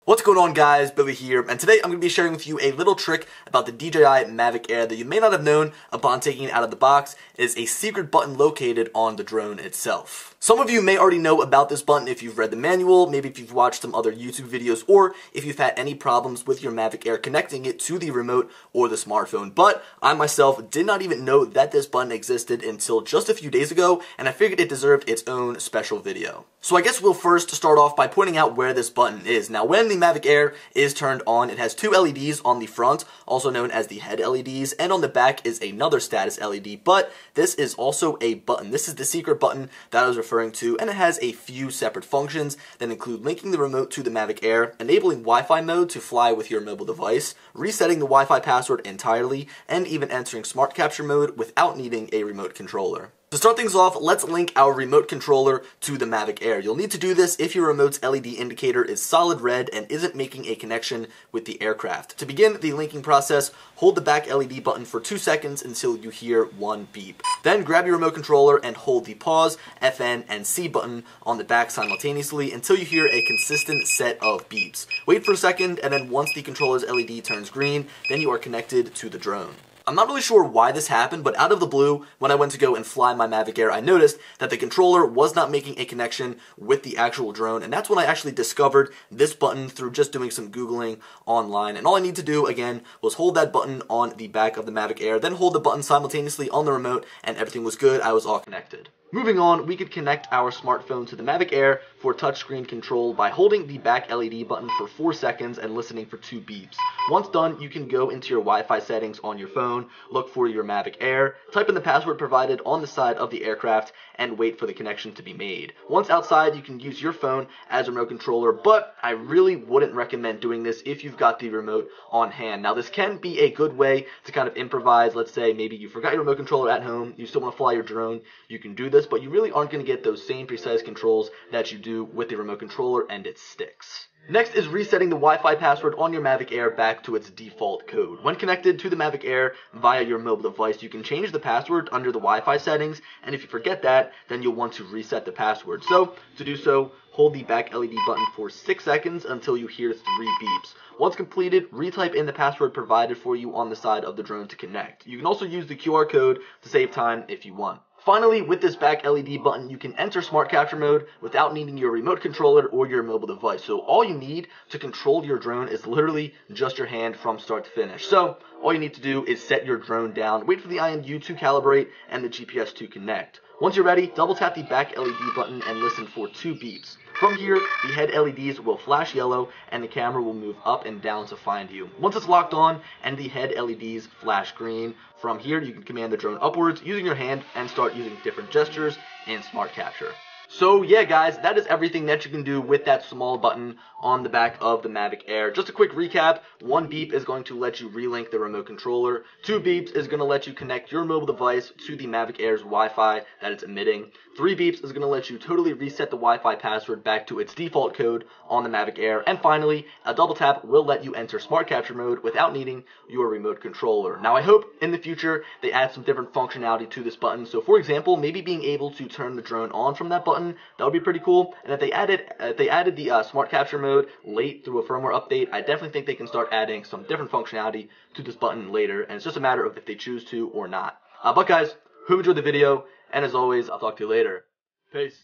What's going on, guys? Billy here, and today I'm going to be sharing with you a little trick about the DJI Mavic Air that you may not have known upon taking it out of the box. It is a secret button located on the drone itself. Some of you may already know about this button if you've read the manual, maybe if you've watched some other YouTube videos, or if you've had any problems with your Mavic Air connecting it to the remote or the smartphone. But I myself did not even know that this button existed until just a few days ago, and I figured it deserved its own special video. So I guess we'll first start off by pointing out where this button is. Now, when the Mavic Air is turned on, it has two LEDs on the front, also known as the head LEDs, and on the back is another status LED, but this is also a button. This is the secret button that I was referring to, and it has a few separate functions that include linking the remote to the Mavic Air, enabling Wi-Fi mode to fly with your mobile device, resetting the Wi-Fi password entirely, and even entering smart capture mode without needing a remote controller. To start things off, let's link our remote controller to the Mavic Air. You'll need to do this if your remote's LED indicator is solid red and isn't making a connection with the aircraft. To begin the linking process, hold the back LED button for 2 seconds until you hear one beep. Then grab your remote controller and hold the pause, FN, and C button on the back simultaneously until you hear a consistent set of beeps. Wait for a second, and then once the controller's LED turns green, then you are connected to the drone. I'm not really sure why this happened, but out of the blue, when I went to go and fly my Mavic Air, I noticed that the controller was not making a connection with the actual drone, and that's when I actually discovered this button through just doing some Googling online. And all I need to do, again, was hold that button on the back of the Mavic Air, then hold the button simultaneously on the remote, and everything was good. I was all connected. Moving on, we could connect our smartphone to the Mavic Air for touchscreen control by holding the back LED button for 4 seconds and listening for 2 beeps. Once done, you can go into your Wi-Fi settings on your phone, look for your Mavic Air, type in the password provided on the side of the aircraft, and wait for the connection to be made. Once outside, you can use your phone as a remote controller, but I really wouldn't recommend doing this if you've got the remote on hand. Now, this can be a good way to kind of improvise. Let's say maybe you forgot your remote controller at home, you still want to fly your drone, you can do this, but you really aren't going to get those same precise controls that you do with the remote controller and its sticks. Next is resetting the Wi-Fi password on your Mavic Air back to its default code. When connected to the Mavic Air via your mobile device, you can change the password under the Wi-Fi settings, and if you forget that, then you'll want to reset the password. So, to do so, hold the back LED button for 6 seconds until you hear 3 beeps. Once completed, retype in the password provided for you on the side of the drone to connect. You can also use the QR code to save time if you want. Finally, with this back LED button, you can enter smart capture mode without needing your remote controller or your mobile device. So all you need to control your drone is literally just your hand from start to finish. So all you need to do is set your drone down, wait for the IMU to calibrate, and the GPS to connect. Once you're ready, double tap the back LED button and listen for 2 beeps. From here, the head LEDs will flash yellow and the camera will move up and down to find you. Once it's locked on and the head LEDs flash green, from here you can command the drone upwards using your hand and start using different gestures in smart capture. So yeah, guys, that is everything that you can do with that small button on the back of the Mavic Air. Just a quick recap: 1 beep is going to let you relink the remote controller. 2 beeps is going to let you connect your mobile device to the Mavic Air's Wi-Fi that it's emitting. 3 beeps is going to let you totally reset the Wi-Fi password back to its default code on the Mavic Air. And finally, a double tap will let you enter smart capture mode without needing your remote controller. Now, I hope in the future they add some different functionality to this button. So for example, maybe being able to turn the drone on from that button, that would be pretty cool. And if they added the smart capture mode late through a firmware update, I definitely think they can start adding some different functionality to this button later, and it's just a matter of if they choose to or not. But guys, hope you enjoyed the video, and as always, I'll talk to you later. Peace.